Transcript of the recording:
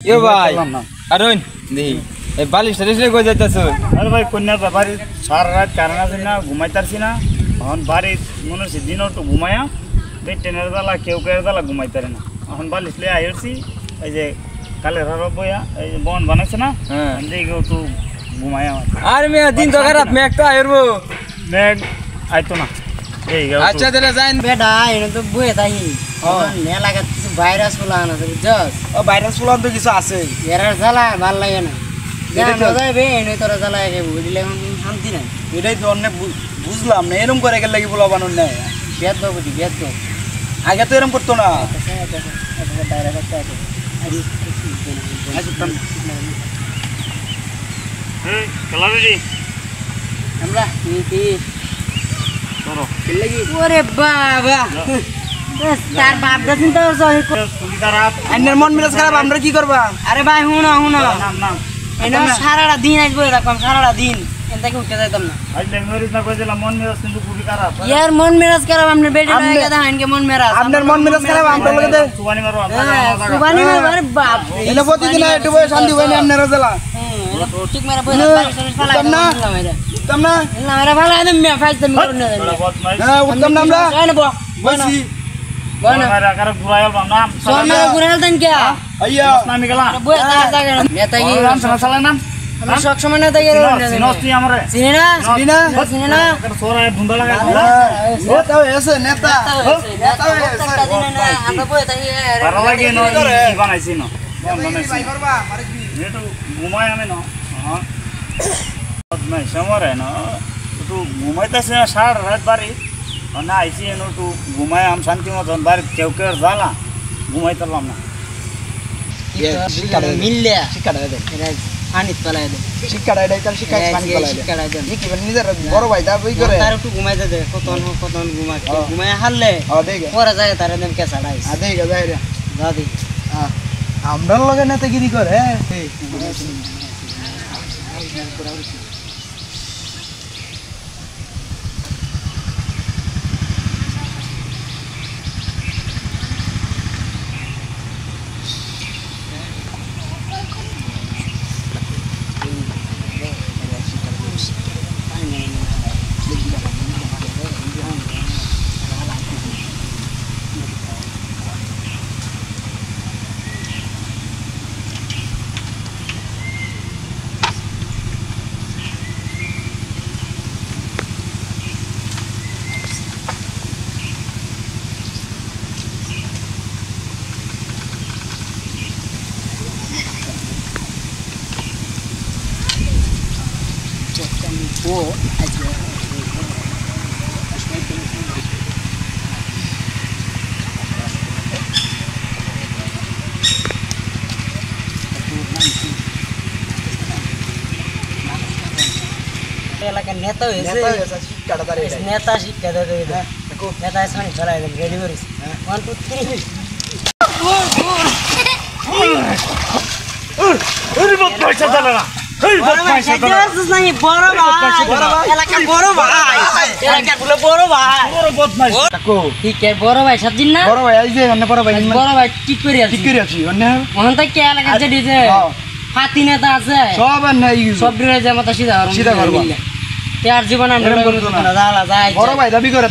এ ভাই কারণ দেই এই বালিশ রেসলে কই যাইতাছ? আরে ভাই কন্যার ব্যাপারে সারা রাত কারণ আছে না ঘুমাইতারছি না এখন বাড়ি মনে হচ্ছে দিনও একটু ঘুমায়া এই ট্রেনের বেলা কেউ বেলা ঘুমাইতারে না এখন বালিশ লিয়ে আইছি এই যে কালের হারো বইয়া এই যে বন বানাইছে না দেখে একটু ঘুমায়া আরে মেয়ে দিন তো খারাপ মেঘ তো আইরবো মেঘ আইতো না এই আচ্ছা তাহলে যাইন বেটা এনে তো বয়ে তাই নে লাগা কিছু ভাইরাস ফুলানো আছে বুঝছস ও ভাইরাস ফুলান তো কিছু আছে এরার জ্বালা ভাল লাগে না জান যাবে এনে তোরা জ্বালা একে বুঝলে শান্তি নাই এটাই তো অনেক বুঝলাম না এরকম করে গেলে কি বলা বানুন না বেদ বুঝি বেদ আগে তো এরকম করতো না খেলা রেডি আমরা কি ধরো লাগি ওরে বাবা তার বাপ দাসিন তো তুমি খারাপ আইনের মন মেজাজ খারাপ আমরা কি করবা? আরে ভাই হুনো নাম নাম এনে সারাটা দিন আসবো এরকম সারাটা দিন এনটাকে উঠতে যাইতাম না আজ মেমোরিজ না করে দিলাম মন মেজাজ কিন্তু খুবই খারাপ ইয়ার মন মেরাজ খারাপ আপনার বেটে লাগে কথা আইনকে মন মেরাজ আপনার মন মেজাজ খারাপ আমরা লগে দে সুবানি মারো সুবানি মারে বাপ এলে প্রতিদিন একটু বয়ে শান্তি হয় না আপনারা জ্বালা ঠিক মারা বইলা বাড়ি ফালা উত্তম না না মেরা ভালো একদম মে ফাইজ তুমি করুন না হ্যাঁ উত্তম না আমরা জান বো বসি বনা মারা কার ঘুরাইল নাম সোনা গুরাল দেন কে আইয়া নামি গেলা বই জায়গা নেতা কি নাম সালা নাম আমরা সব সময় নেতা কি সিনস্তি আমারে চিনি না চিনি না সোরা বুন্দা লাগা নেতা হয়েছে নেতা নেতা হয়েছে আমরা বই তাই ভালো লাগে না কি বানাইছি না বানাইছি নেটো ঘুমাই আমি না হ্যাঁ নাই সমরে না একটু ঘুমাইতেছে না সারা রাত বাড়ি না আইসি এনে একটু ঘুমাই আম শান্তি মতন বাড়ি কেউ কেউ জ্বালা ঘুমাইতাম না মিললে শিক্ষাটা দে পানিত পালাই দে শিক্ষাটা এটাই তার শিক্ষা পানি পালাই দে শিক্ষাটা দে কি বল নিজের বড় ভাই দা বই করে তার একটু ঘুমাইতে দে কতন ঘুমা ঘুমাই হারলে দেখে পরে যায় তার দেন কে ছাড়াই দেখে যাই রে দাদি আমরার লগে নেতাগিরি করে এলাকার নেতা হয়েছে নেতা শিক্ষা দেবে নেতা সানি চলাই দেবে রেডি করিস 1 2 3 আরে বাপ পয়সা দাও না এই বাপ পয়সা দাও বড় ভাই এলাকার বড় ভাই এলাকার বড় ভাই বড় বদমাইশ কাকু ঠিক আছে বড় ভাই সাজিন না বড় ভাই আইছে অন্য বড় ভাই বড় ভাই ঠিক করে আছে ঠিক করে আছি অন্য মন তো কে এলাকার যে দিছে হাতি নেতা আছে সব আর নাই সব ডিরে যে মত সিধা সিধা করবা তে আর জীবন আমরা এরকম করতো না। যায় বড় ভাই দাবি করে